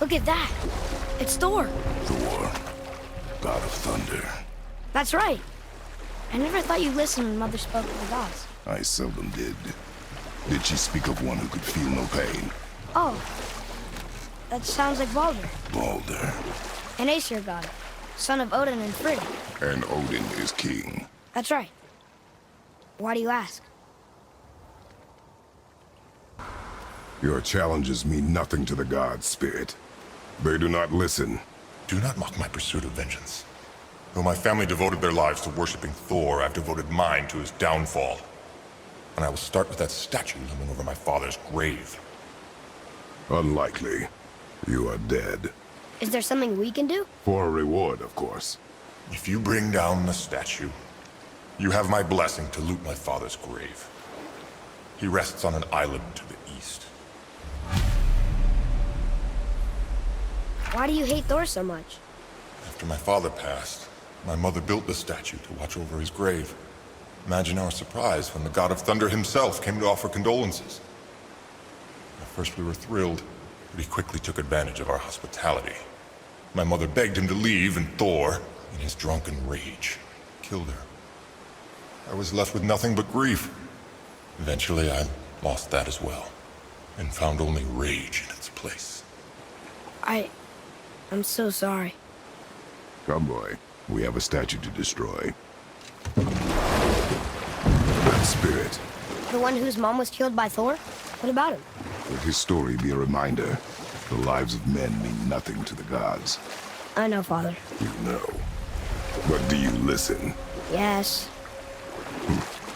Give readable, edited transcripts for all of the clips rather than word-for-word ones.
Look at that. It's Thor. Thor, god of thunder. That's right. I never thought you listened when Mother spoke of the gods. I seldom did. Did she speak of one who could feel no pain? Oh. That sounds like Baldur. Baldur. An Aesir god. Son of Odin and Frigg. And Odin is king. That's right. Why do you ask? Your challenges mean nothing to the gods, Spirit. They do not listen. Do not mock my pursuit of vengeance. Though my family devoted their lives to worshipping Thor, I've devoted mine to his downfall. And I will start with that statue looming over my father's grave. Unlikely. You are dead. Is there something we can do? For a reward, of course. If you bring down the statue, you have my blessing to loot my father's grave. He rests on an island to the east. Why do you hate Thor so much? After my father passed, my mother built the statue to watch over his grave. Imagine our surprise when the god of thunder himself came to offer condolences. At first we were thrilled, but he quickly took advantage of our hospitality. My mother begged him to leave, and Thor, in his drunken rage, killed her. I was left with nothing but grief. Eventually I lost that as well, and found only rage in its place. I'm so sorry. Come, boy. We have a statue to destroy. That spirit. The one whose mom was killed by Thor? What about him? Let his story be a reminder. The lives of men mean nothing to the gods. I know, Father. You know. But do you listen? Yes.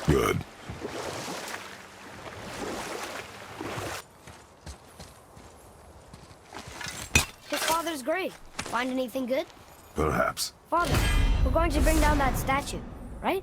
Good. His father's grave. Find anything good? Perhaps. Father, we're going to bring down that statue, right?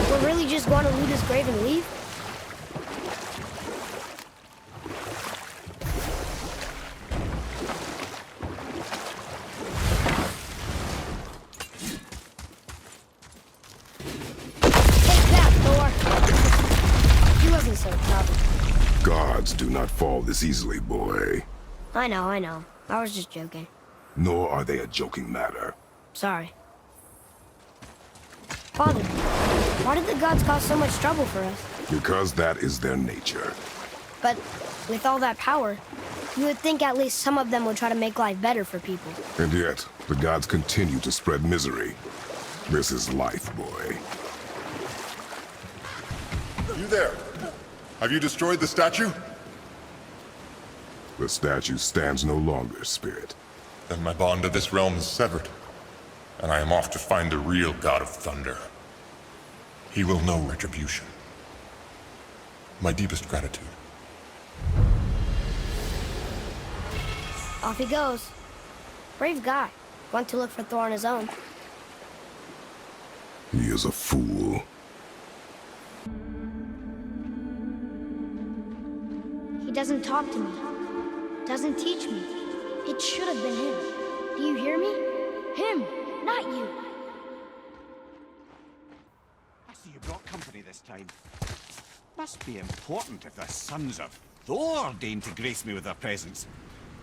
We're really just going to loot his grave and leave? Take that, Thor! He wasn't so tough. Gods do not fall this easily, boy. I know. I was just joking. Nor are they a joking matter. Sorry. Father, why did the gods cause so much trouble for us? Because that is their nature. But with all that power, you would think at least some of them would try to make life better for people. And yet, the gods continue to spread misery. This is life, boy. You there! Have you destroyed the statue? The statue stands no longer, Spirit. Then my bond to this realm is severed, and I am off to find the real god of thunder. He will know retribution. My deepest gratitude. Off he goes. Brave guy. Went to look for Thor on his own. He is a fool. He doesn't talk to me. Doesn't teach me. It should have been him. Do you hear me? Him, not you. I see you brought company this time. Must be important if the sons of Thor deign to grace me with their presence.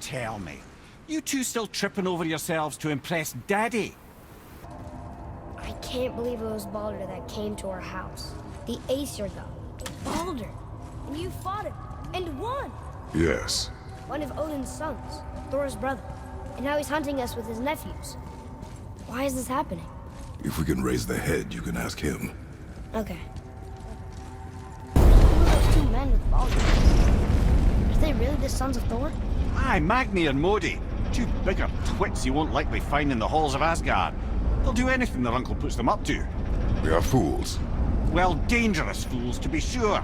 Tell me, you two still tripping over yourselves to impress Daddy? I can't believe it was Baldur that came to our house. The Aesir god. Baldur. And you fought him. And won. Yes. One of Odin's sons. Thor's brother. And now he's hunting us with his nephews. Why is this happening? If we can raise the head, you can ask him. Okay. Who are those two men with Baldur? Are they really the sons of Thor? Aye, Magni and Modi. Two bigger twits you won't likely find in the halls of Asgard. They'll do anything their uncle puts them up to. We are fools. Well, dangerous fools, to be sure.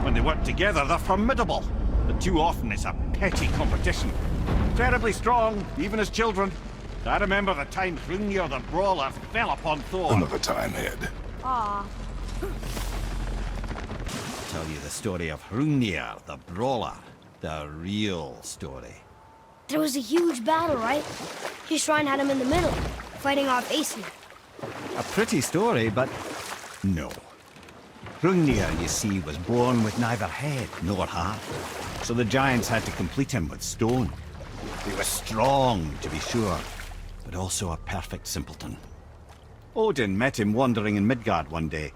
When they work together, they're formidable. But too often it's a petty competition. Incredibly strong, even as children. I remember the time Hrungnir the Brawler fell upon Thor. Another time, Ed. Aw. tell you the story of Hrungnir, the brawler. The real story. There was a huge battle, right? His shrine had him in the middle, fighting off Aesir. A pretty story, but no. Hrungnir, you see, was born with neither head nor heart, so the giants had to complete him with stone. He was strong, to be sure, but also a perfect simpleton. Odin met him wandering in Midgard one day,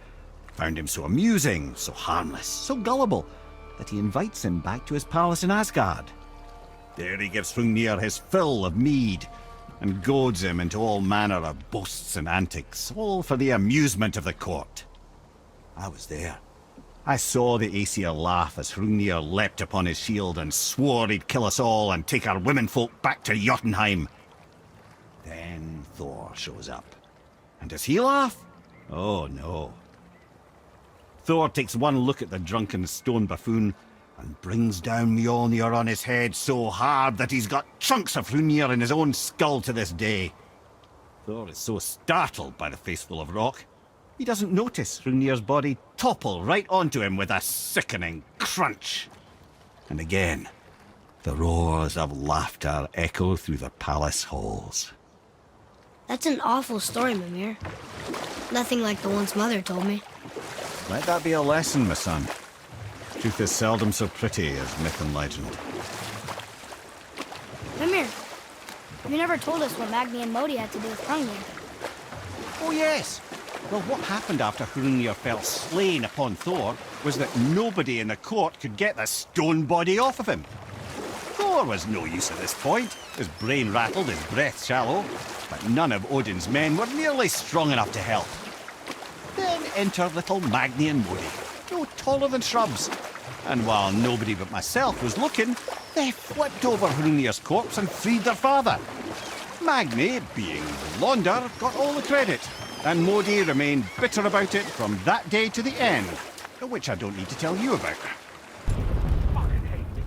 found him so amusing, so harmless, so gullible, that he invites him back to his palace in Asgard. There he gives Hrungnir his fill of mead, and goads him into all manner of boasts and antics, all for the amusement of the court. I was there. I saw the Aesir laugh as Hrungnir leapt upon his shield and swore he'd kill us all and take our womenfolk back to Jotunheim. Then Thor shows up. And does he laugh? Oh no. Thor takes one look at the drunken stone buffoon and brings down Mjolnir on his head so hard that he's got chunks of Hrungnir in his own skull to this day. Thor is so startled by the face full of rock, he doesn't notice Hrungnir's body topple right onto him with a sickening crunch. And again, the roars of laughter echo through the palace halls. That's an awful story, Mimir. Nothing like the ones Mother told me. Let that be a lesson, my son. Truth is seldom so pretty as myth and legend. Mimir, you never told us what Magni and Modi had to do with Hrungnir. Oh yes! Well, what happened after Hrungnir fell slain upon Thor was that nobody in the court could get the stone body off of him. Thor was no use at this point. His brain rattled, his breath shallow, but none of Odin's men were nearly strong enough to help. Then enter little Magni and Modi, no taller than shrubs. And while nobody but myself was looking, they flipped over Hrungnir's corpse and freed their father. Magni, being the blonder, got all the credit, and Modi remained bitter about it from that day to the end, which I don't need to tell you about. Fucking hate it.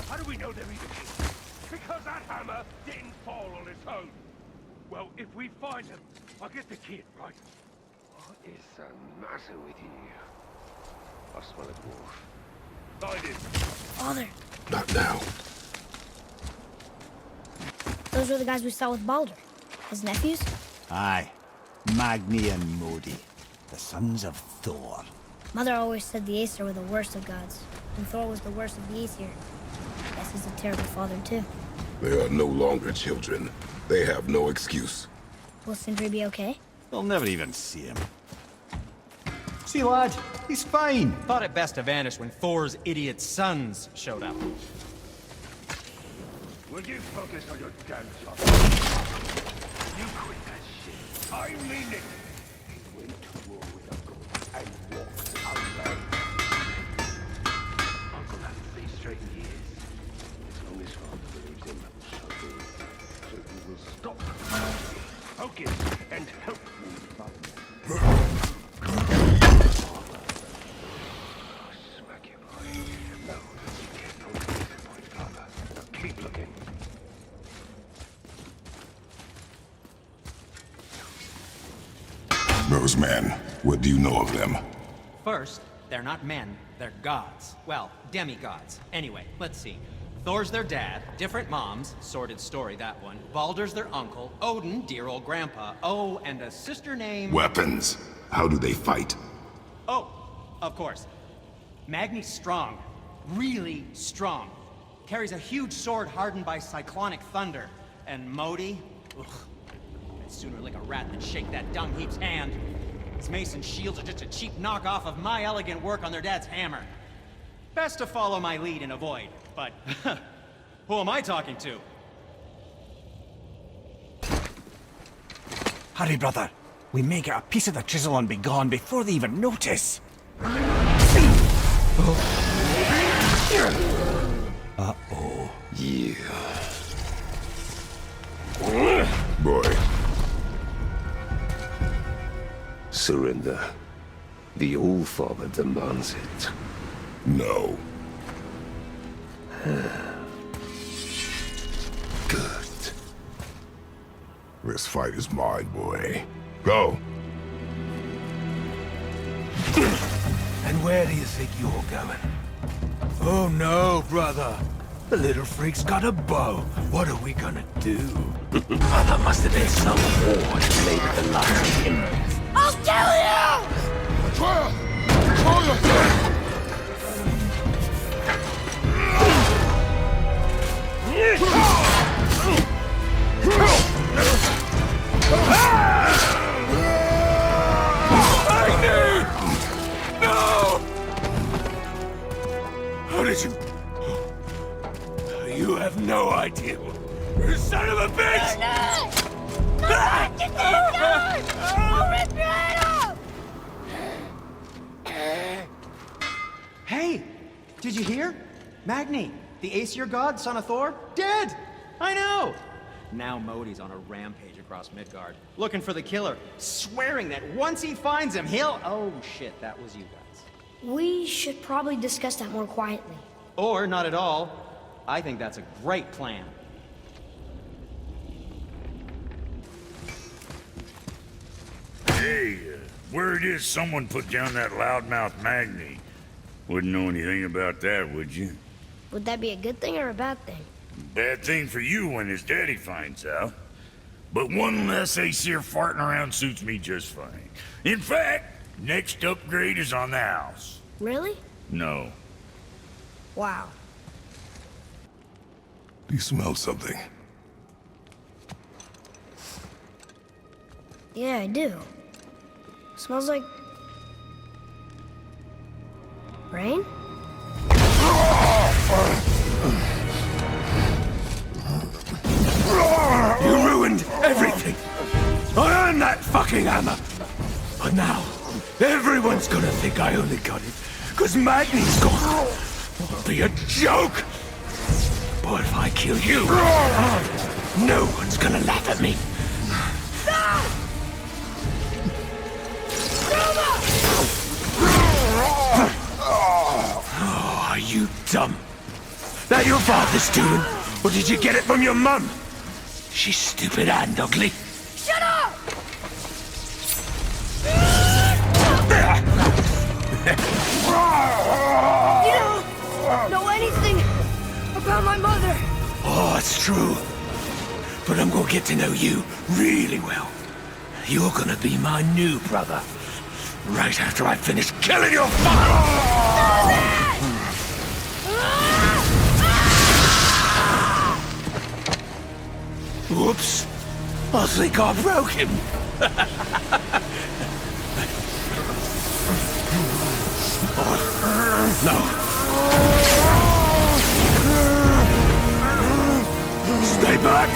How do we know they're evil? Because that hammer didn't fall on its own. Well, if we find them, I'll get the kid, right? What is the matter with you? I smell a dwarf. Find him. Father, Not now. those were the guys we saw with Baldur. His nephews? Aye, Magni and Modi, the sons of Thor. Mother always said the Aesir were the worst of gods, and Thor was the worst of the Aesir. Guess he's a terrible father, too. They are no longer children. They have no excuse. Will Sindri be okay? They'll never even see him. See, lad, he's fine. Thought it best to vanish when Thor's idiot sons showed up. Will you focus on your damn job? You quit that shit. I mean it. He went to war with Uncle and walked out. Uncle hasn't seen straight in years. As long as father believes him, so he will stop. Focus and help me, father. Smack you, boy. No, you can't go to this point, father. Now keep looking. Those men, what do you know of them? First, they're not men, they're gods. Well, demigods. Anyway, let's see. Thor's their dad, different moms, sordid story that one. Baldur's their uncle, Odin, dear old grandpa. Oh, and a sister named... Weapons. How do they fight? Oh, of course. Magni's strong. Really strong. Carries a huge sword hardened by cyclonic thunder. And Modi? Ugh. I'd sooner lick a rat than shake that dung heap's hand. His mace and shields are just a cheap knockoff of my elegant work on their dad's hammer. Best to follow my lead and avoid, but who am I talking to? Hurry, brother. We may get a piece of the chisel and be gone before they even notice. Uh-oh. Yeah. Boy, Surrender. The All-Father demands it. no. Good. This fight is mine, boy. Go. And where do you think you're going? Oh no, brother. The little freak's got a bow. What are we gonna do? That must have been some horde who made it the last timbers. I'll kill you! No! How did you... You have no idea. You son of a bitch! Get these guys! I'll rip your head off! Hey, did you hear? Magni, the Aesir god, son of Thor, dead! I know! Now Modi's on a rampage across Midgard, looking for the killer, swearing that once he finds him, he'll... Oh shit, that was you guys. We should probably discuss that more quietly. Or not at all. I think that's a great plan. Hey, word is someone put down that loudmouth Magni. Wouldn't know anything about that, would you? Would that be a good thing or a bad thing? Bad thing for you when his daddy finds out. But one less Aesir farting around suits me just fine. In fact, next upgrade is on the house. Really? No. Wow. Do you smell something? Yeah, I do. Smells like... rain? You ruined everything! I earned that fucking hammer! But now, everyone's gonna think I only got it because Magni's gone. It'll be a joke! But if I kill you, no one's gonna laugh at me. Oh, are you dumb? That your father's doing? Or did you get it from your mum? She's stupid and ugly. Shut up! You don't know anything about my mother. Oh, it's true. But I'm gonna get to know you really well. You're gonna be my new brother. Right after I finish killing your father! Whoops. I think I broke him. No. Stay back!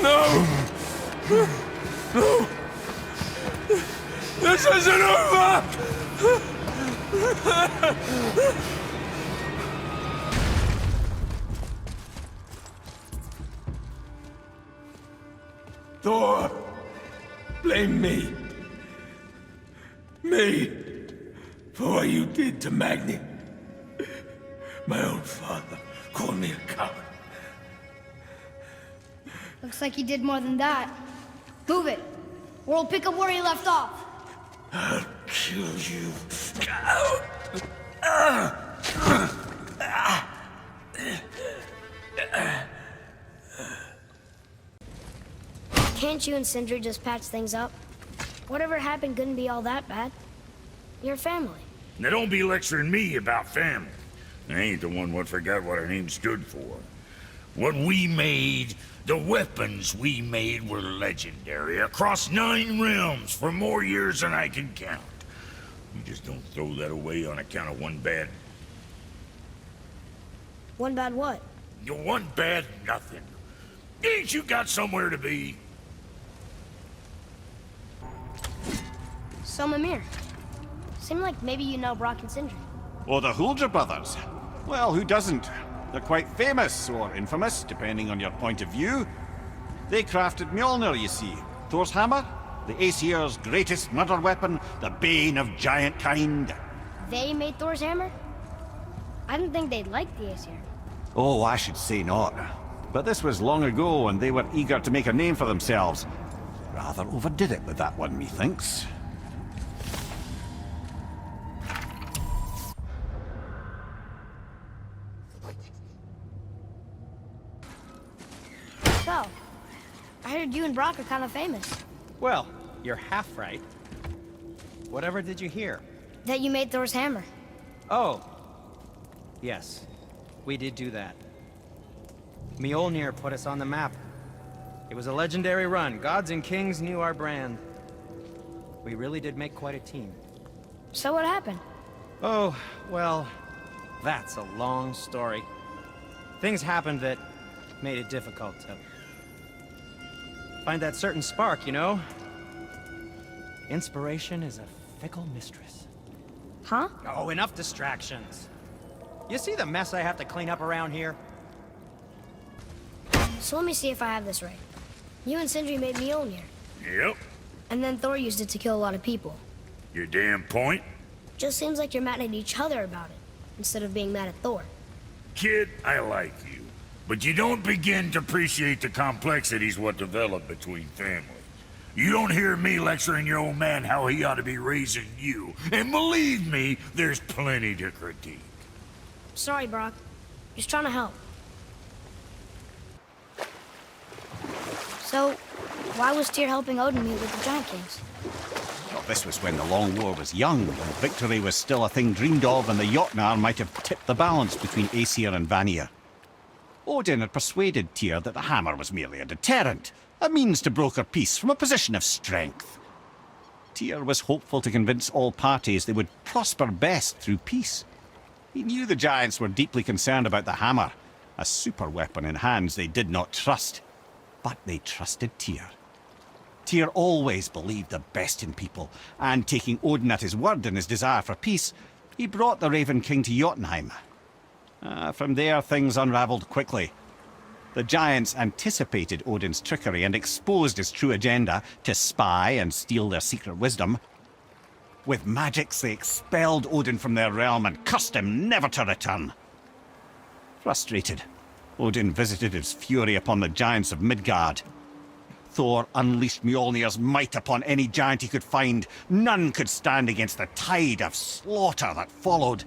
No! No! This isn't over! Thor! Blame me. Me! For what you did to Magni. My own father called me a coward. Looks like he did more than that. Move it, or we'll pick up where he left off. I'll kill you. Can't you and Sindri just patch things up? Whatever happened couldn't be all that bad. You're family. Now don't be lecturing me about family. I ain't the one what forgot what our name stood for. What we made, the weapons we made were legendary across 9 realms for more years than I can count. You just don't throw that away on account of one bad... One bad what? One bad nothing. Ain't you got somewhere to be? So Mimir. Seemed like maybe you know Brock and Sindri. Oh, the Huldra brothers. Well, who doesn't? They're quite famous, or infamous, depending on your point of view. They crafted Mjolnir, you see. Thor's hammer? The Aesir's greatest murder weapon, the bane of giant kind. They made Thor's hammer? I didn't think they'd like the Aesir. Oh, I should say not. But this was long ago, and they were eager to make a name for themselves. Rather overdid it with that one, methinks. So, I heard you and Brock are kind of famous. Well, you're half right. Whatever did you hear? That you made Thor's hammer. Oh. Yes. We did do that. Mjolnir put us on the map. It was a legendary run. Gods and kings knew our brand. We really did make quite a team. So what happened? Oh, well, that's a long story. Things happened that made it difficult to find that certain spark, you know? Inspiration is a fickle mistress. Huh? Oh, enough distractions. You see the mess I have to clean up around here? So let me see if I have this right. You and Sindri made Mjolnir, Yep. and then Thor used it to kill a lot of people. Your damn point? Just seems like you're mad at each other about it, instead of being mad at Thor. Kid, I like you. But you don't begin to appreciate the complexities what develop between families. You don't hear me lecturing your old man how he ought to be raising you. And believe me, there's plenty to critique. Sorry, Brock. Just trying to help. So, why was Tyr helping Odin meet with the Giant Kings? Well, this was when the Long War was young, when victory was still a thing dreamed of, and the Jotnar might have tipped the balance between Aesir and Vanir. Odin had persuaded Tyr that the hammer was merely a deterrent, a means to broker peace from a position of strength. Tyr was hopeful to convince all parties they would prosper best through peace. He knew the giants were deeply concerned about the hammer, a super weapon in hands they did not trust. But they trusted Tyr. Tyr always believed the best in people, and taking Odin at his word in his desire for peace, he brought the Raven King to Jotunheim. From there, things unraveled quickly. The giants anticipated Odin's trickery and exposed his true agenda to spy and steal their secret wisdom. With magics, they expelled Odin from their realm and cursed him never to return. Frustrated, Odin visited his fury upon the giants of Midgard. Thor unleashed Mjolnir's might upon any giant he could find. None could stand against the tide of slaughter that followed.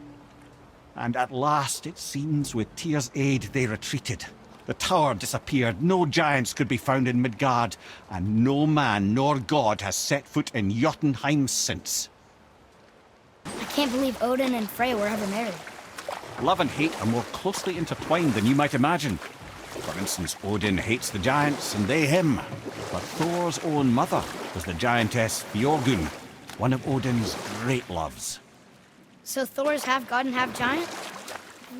And at last, it seems, with Tyr's aid, they retreated. The tower disappeared, no giants could be found in Midgard, and no man nor god has set foot in Jotunheim since. I can't believe Odin and Freya were ever married. Love and hate are more closely intertwined than you might imagine. For instance, Odin hates the giants and they him. But Thor's own mother was the giantess Fjorgun, one of Odin's great loves. So Thor's half god and half giant?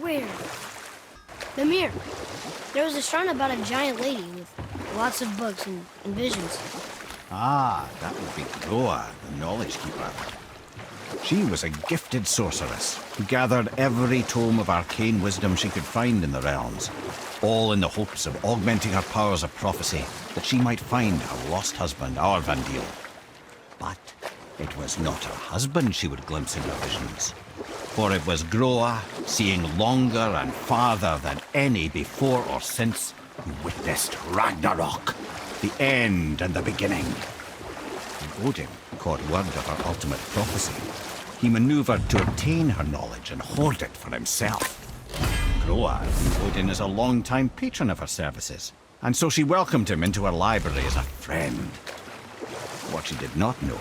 Weird. Mimir, there was a shrine about a giant lady with lots of books and visions. Ah, that would be Groa, the knowledge keeper. She was a gifted sorceress who gathered every tome of arcane wisdom she could find in the realms, all in the hopes of augmenting her powers of prophecy, that she might find her lost husband, Aurvandil. But it was not her husband she would glimpse in her visions, for it was Groa, seeing longer and farther than any before or since, who witnessed Ragnarok, the end and the beginning. When Odin caught word of her ultimate prophecy, he maneuvered to obtain her knowledge and hoard it for himself. Groa knew Odin as a long-time patron of her services, and so she welcomed him into her library as a friend. What she did not know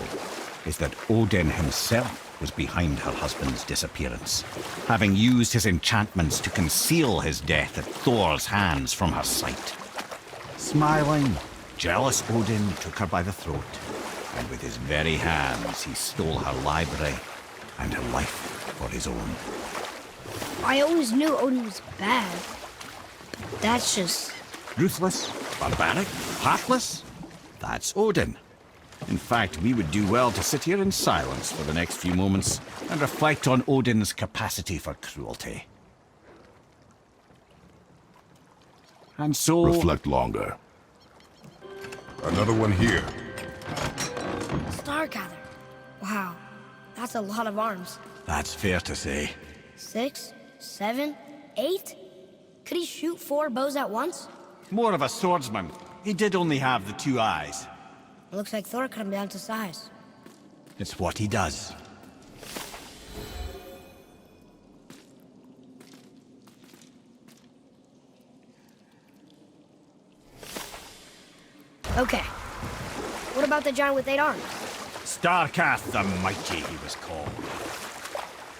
is that Odin himself was behind her husband's disappearance, having used his enchantments to conceal his death at Thor's hands from her sight. Smiling, jealous Odin took her by the throat, and with his very hands he stole her library and her life for his own. I always knew Odin was bad. That's just... Ruthless, barbaric, heartless? That's Odin. In fact, we would do well to sit here in silence for the next few moments and reflect on Odin's capacity for cruelty. And so... Reflect longer. Another one here. Stargather. Wow, that's a lot of arms. That's fair to say. 6, 7, 8? Could he shoot 4 bows at once? More of a swordsman. He did only have the 2 eyes. It looks like Thor cut him down to size. It's what he does. Okay. What about the giant with 8 arms? Starkath the Mighty, he was called.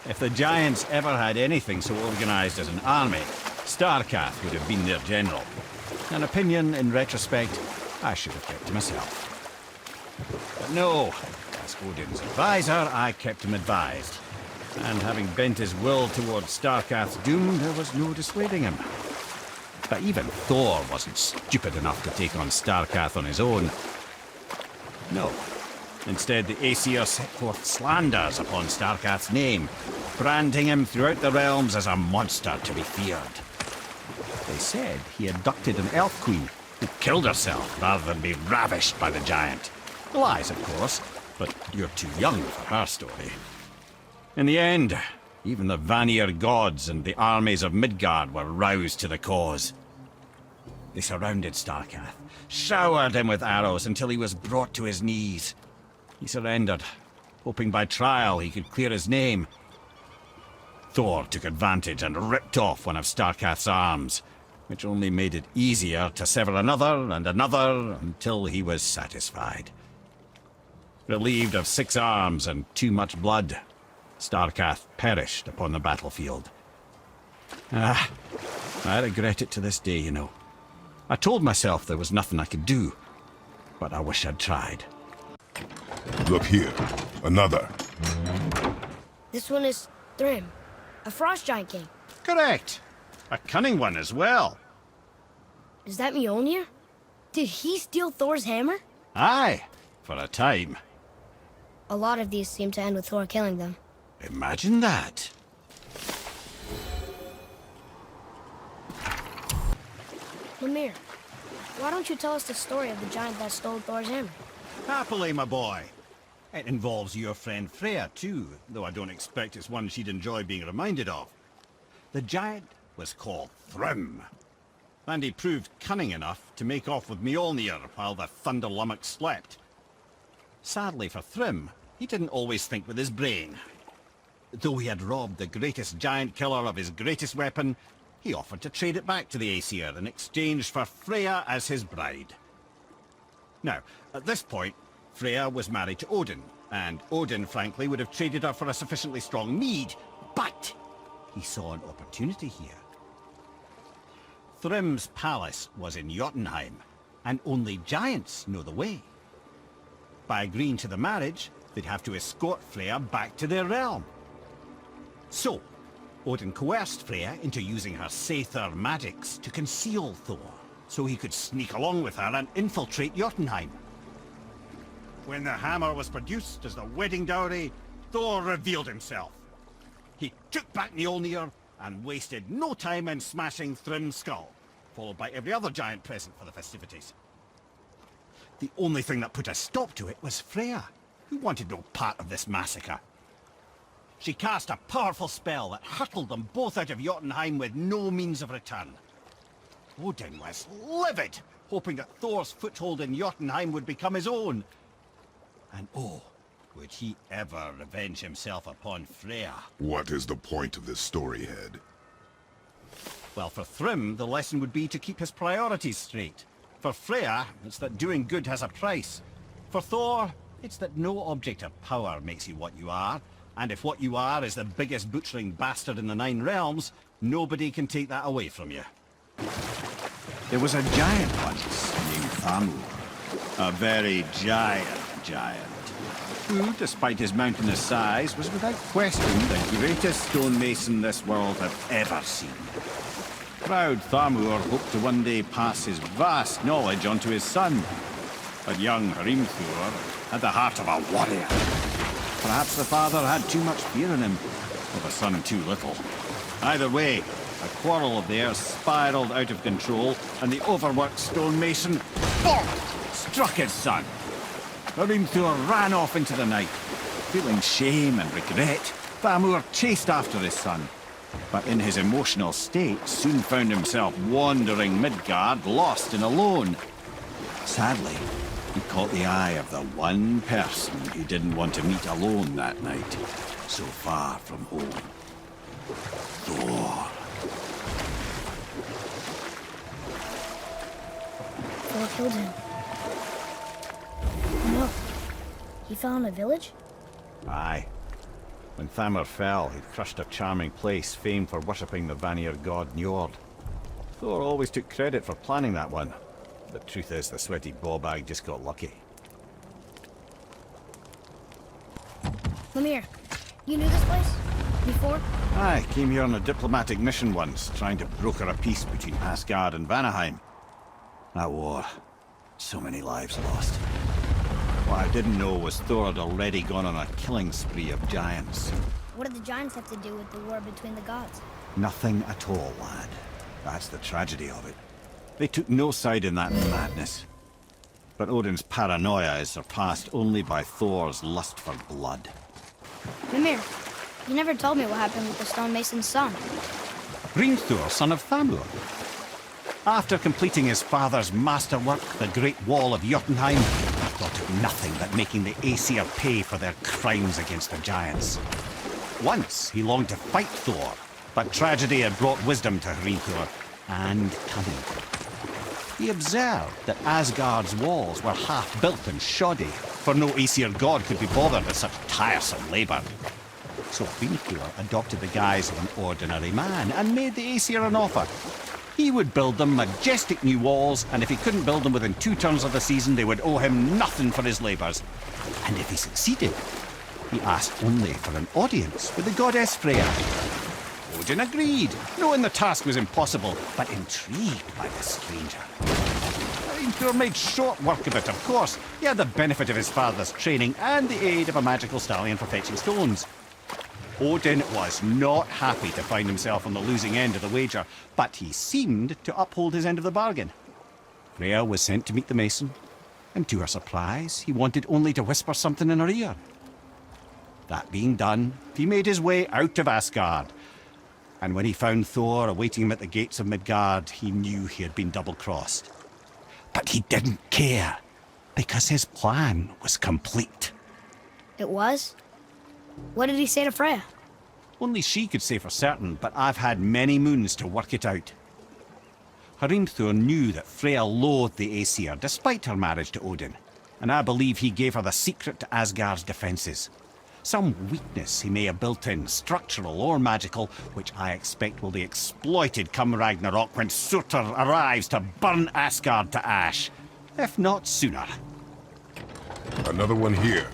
If the Giants ever had anything so organized as an army, Starkath would have been their general. An opinion, in retrospect, I should have kept to myself. But no, as Odin's advisor, I kept him advised. And having bent his will towards Starkath's doom, there was no dissuading him. But even Thor wasn't stupid enough to take on Starkath on his own. No. Instead, the Aesir set forth slanders upon Starkath's name, branding him throughout the realms as a monster to be feared. They said he abducted an elf queen who killed herself rather than be ravished by the giant. Lies, of course, but you're too young for her story. In the end, even the Vanir gods and the armies of Midgard were roused to the cause. They surrounded Starkath, showered him with arrows until he was brought to his knees. He surrendered, hoping by trial he could clear his name. Thor took advantage and ripped off one of Starkath's arms, which only made it easier to sever another and another until he was satisfied. Relieved of 6 arms and too much blood, Starkath perished upon the battlefield. I regret it to this day, you know. I told myself there was nothing I could do, but I wish I'd tried. Look here. Another. This one is Thrym, a frost giant king. Correct. A cunning one as well. Is that Mjolnir? Did he steal Thor's hammer? Aye, for a time. A lot of these seem to end with Thor killing them. Imagine that. Lemire, why don't you tell us the story of the giant that stole Thor's hammer? Happily, my boy. It involves your friend Freya, too, though I don't expect it's one she'd enjoy being reminded of. The giant was called Thrym, and he proved cunning enough to make off with Mjolnir while the Thunder Lummox slept. Sadly for Thrym, he didn't always think with his brain. Though he had robbed the greatest giant killer of his greatest weapon, he offered to trade it back to the Aesir in exchange for Freya as his bride. Now, at this point, Freya was married to Odin, and Odin, frankly, would have traded her for a sufficiently strong mead, but he saw an opportunity here. Thrym's palace was in Jotunheim, and only giants know the way. By agreeing to the marriage, they'd have to escort Freya back to their realm. So, Odin coerced Freya into using her Seithar magics to conceal Thor, so he could sneak along with her and infiltrate Jotunheim. When the hammer was produced as the wedding dowry, Thor revealed himself. He took back Mjolnir and wasted no time in smashing Thrym's skull, followed by every other giant present for the festivities. The only thing that put a stop to it was Freya, who wanted no part of this massacre. She cast a powerful spell that hurtled them both out of Jotunheim with no means of return. Odin was livid, hoping that Thor's foothold in Jotunheim would become his own. And oh, would he ever revenge himself upon Freya? What is the point of this story, Head? Well, for Thrym, the lesson would be to keep his priorities straight. For Freya, it's that doing good has a price. For Thor, it's that no object of power makes you what you are. And if what you are is the biggest butchering bastard in the 9 realms, nobody can take that away from you. There was a giant once named Thamur. A very giant, who, despite his mountainous size, was without question the greatest stonemason this world had ever seen. Proud Thamur hoped to one day pass his vast knowledge on to his son. But young Hrimthur had the heart of a warrior. Perhaps the father had too much fear in him, or the son too little. Either way, a quarrel of theirs spiraled out of control, and the overworked stonemason, BONK! Struck his son. Thor ran off into the night. Feeling shame and regret, Thamur chased after his son, but in his emotional state soon found himself wandering Midgard, lost and alone. Sadly, he caught the eye of the one person he didn't want to meet alone that night, so far from home. Thor. Thor killed him. No. He fell in a village? Aye. When Thamur fell, he'd crushed a charming place famed for worshipping the Vanir god Njord. Thor always took credit for planning that one. The truth is, the sweaty ballbag just got lucky. Lemire, you knew this place? Before? I came here on a diplomatic mission once, trying to broker a peace between Asgard and Vanaheim. That war. So many lives lost. What I didn't know was Thor had already gone on a killing spree of giants. What did the giants have to do with the war between the gods? Nothing at all, lad. That's the tragedy of it. They took no side in that madness. But Odin's paranoia is surpassed only by Thor's lust for blood. Mimir, you never told me what happened with the stonemason's son. Thor, son of Thamur. After completing his father's masterwork, the Great Wall of Jotunheim, he thought of nothing but making the Aesir pay for their crimes against the giants. Once he longed to fight Thor, but tragedy had brought wisdom to Thor and cunning. He observed that Asgard's walls were half-built and shoddy, for no Aesir god could be bothered with such tiresome labor. So Thor adopted the guise of an ordinary man and made the Aesir an offer. He would build them majestic new walls, and if he couldn't build them within 2 turns of the season, they would owe him nothing for his labors. And if he succeeded, he asked only for an audience with the goddess Freya. Odin agreed, knowing the task was impossible, but intrigued by the stranger. Thor made short work of it, of course. He had the benefit of his father's training and the aid of a magical stallion for fetching stones. Odin was not happy to find himself on the losing end of the wager, but he seemed to uphold his end of the bargain. Freya was sent to meet the mason, and to her surprise, he wanted only to whisper something in her ear. That being done, he made his way out of Asgard, and when he found Thor awaiting him at the gates of Midgard, he knew he had been double-crossed. But he didn't care, because his plan was complete. It was? What did he say to Freya? Only she could say for certain, but I've had many moons to work it out. Thor knew that Freya loathed the Aesir, despite her marriage to Odin, and I believe he gave her the secret to Asgard's defences. Some weakness he may have built in, structural or magical, which I expect will be exploited come Ragnarok when Surtur arrives to burn Asgard to ash. If not sooner. Another one here.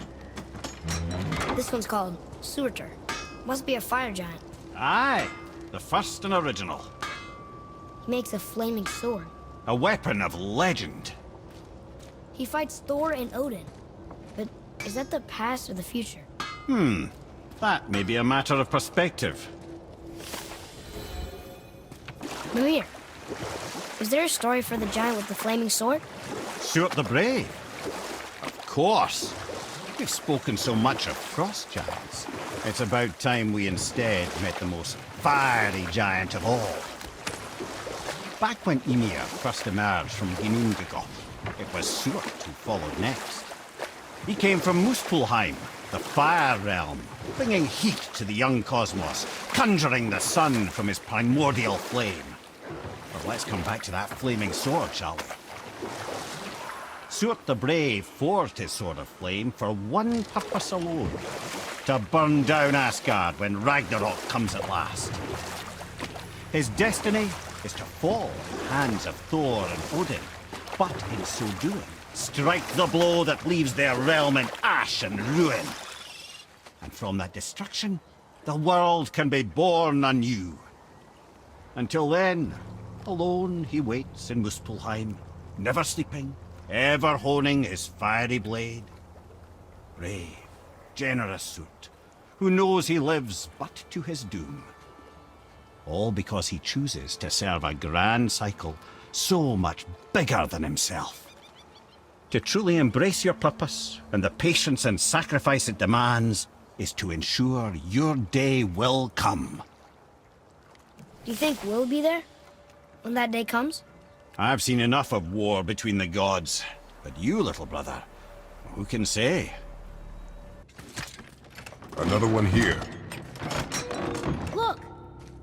This one's called Surtur. Must be a fire giant. Aye, the first and original. He makes a flaming sword. A weapon of legend. He fights Thor and Odin. But is that the past or the future? That may be a matter of perspective. Mimir, is there a story for the giant with the flaming sword? Surt the Brave. Of course. We've spoken so much of frost giants. It's about time we instead met the most fiery giant of all. Back when Ymir first emerged from Ginnungagap, it was Surt who followed next. He came from Muspelheim, the fire realm, bringing heat to the young cosmos, conjuring the sun from his primordial flame. But let's come back to that flaming sword, shall we? Surt the Brave forged his sword of flame for one purpose alone: to burn down Asgard when Ragnarok comes at last. His destiny is to fall in the hands of Thor and Odin, but in so doing, strike the blow that leaves their realm in ash and ruin. And from that destruction, the world can be born anew. Until then, alone he waits in Muspelheim, never sleeping, ever honing his fiery blade. Brave, generous Surt, who knows he lives but to his doom. All because he chooses to serve a grand cycle so much bigger than himself. To truly embrace your purpose and the patience and sacrifice it demands is to ensure your day will come. Do you think we'll be there when that day comes? I've seen enough of war between the gods. But you, little brother, who can say? Another one here. Look!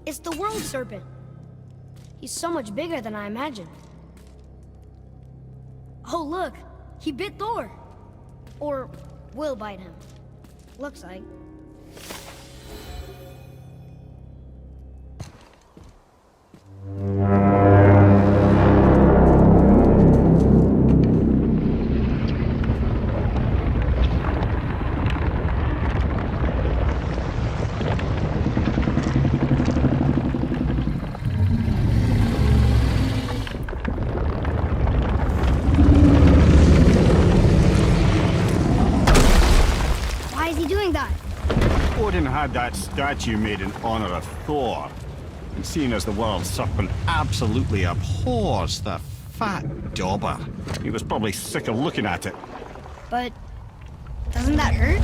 It's the World Serpent. He's so much bigger than I imagined. Oh, look! He bit Thor! Or will bite him. Looks like. Why is he doing that? Odin had that statue made in honor of Thor. And seeing as the world serpent absolutely abhors the fat dauber, he was probably sick of looking at it. But doesn't that hurt?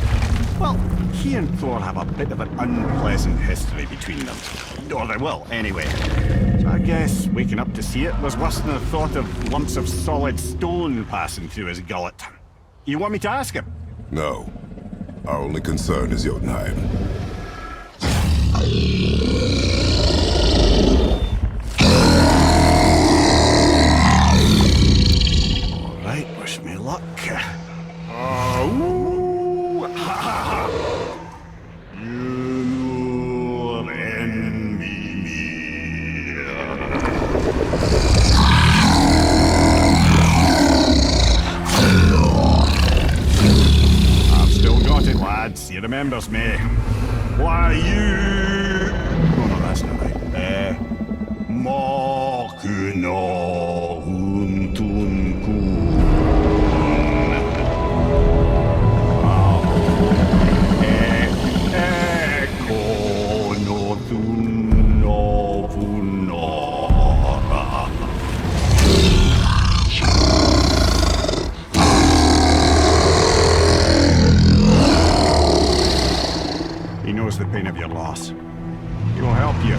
Well, he and Thor have a bit of an unpleasant history between them. Or they will, anyway. So I guess waking up to see it was worse than the thought of lumps of solid stone passing through his gullet. You want me to ask him? No. Our only concern is Jotunheim. All right, wish me luck. Ooh, ha, ha, ha. You enemy me. I've still got it, lads. He remembers me. Why you? Oh no, that's not right. Mokuno Huntunku. He knows the pain of your loss. He will help you.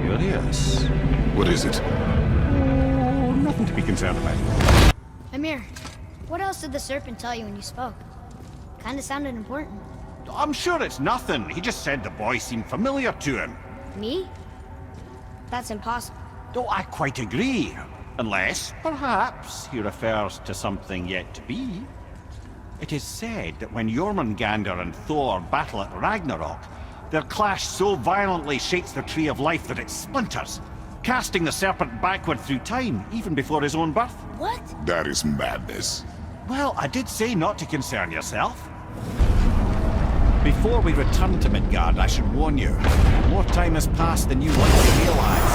Curious. What is it? Oh, nothing to be concerned about. Amir, what else did the serpent tell you when you spoke? Kinda sounded important. I'm sure it's nothing. He just said the boy seemed familiar to him. Me? That's impossible. Oh, I quite agree. Unless, perhaps, he refers to something yet to be. It is said that when Jormungandr and Thor battle at Ragnarok, their clash so violently shakes the Tree of Life that it splinters, casting the serpent backward through time, even before his own birth. What? That is madness. Well, I did say not to concern yourself. Before we return to Midgard, I should warn you. More time has passed than you likely realize.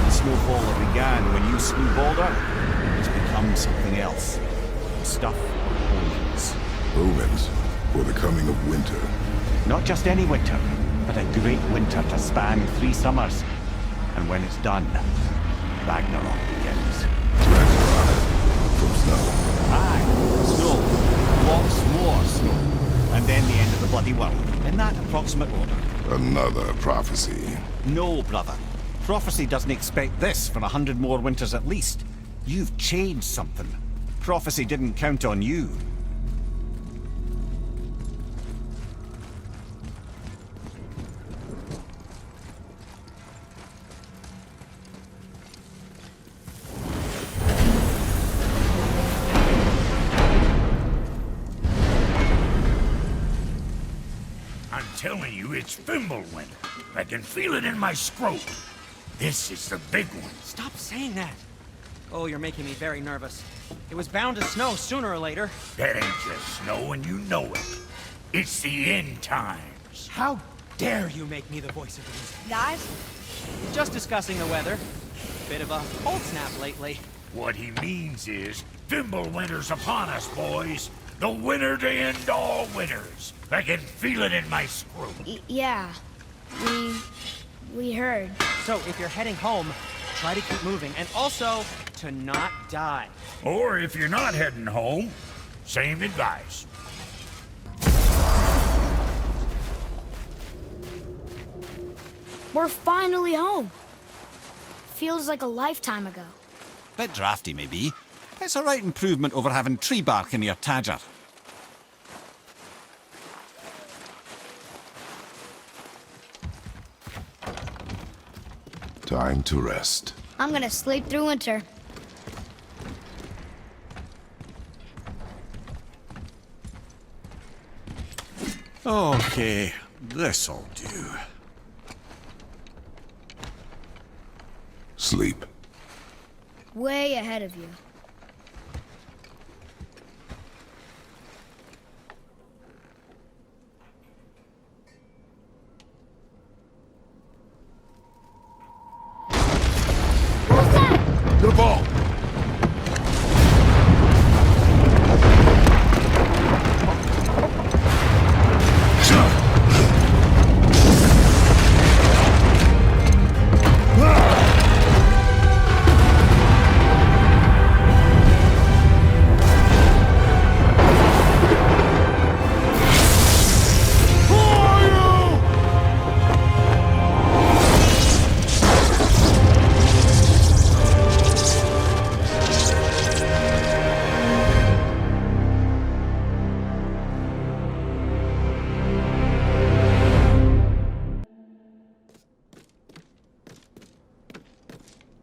The snowfall that began when you slew Baldur has become something else. Stuff of omens. Omens for the coming of winter. Not just any winter, but a great winter to span 3 summers. And when it's done, Ragnarok begins. Ragnarok from snow. Aye, snow. Lots more snow. And then the end of the bloody world, in that approximate order. Another prophecy. No, brother. Prophecy doesn't expect this for 100 more winters at least. You've changed something. Prophecy didn't count on you. I'm telling you, it's Fimbulwinter. I can feel it in my scrotum. This is the big one. Stop saying that. Oh, you're making me very nervous. It was bound to snow sooner or later. That ain't just snow, and you know it. It's the end times. How dare you make me the voice of reason? Guys? Just discussing the weather. Bit of a cold snap lately. What he means is, Fimbulwinter's upon us, boys. The winner to end all winners. I can feel it in my screw. Yeah. We heard. So if you're heading home, try to keep moving, and also to not die. Or if you're not heading home, same advice. We're finally home. Feels like a lifetime ago. Bit drafty, maybe. It's a right improvement over having tree bark in your Tadger. Time to rest. I'm gonna sleep through winter. Okay, this'll do. Sleep. Way ahead of you. The ball!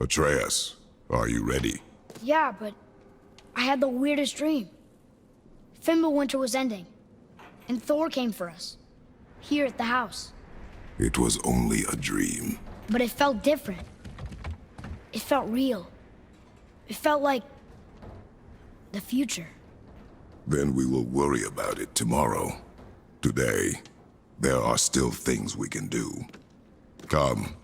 Atreus, are you ready? Yeah, but I had the weirdest dream. Fimbulwinter was ending, and Thor came for us. Here at the house. It was only a dream. But it felt different. It felt real. It felt like the future. Then we will worry about it tomorrow. Today, there are still things we can do. Come,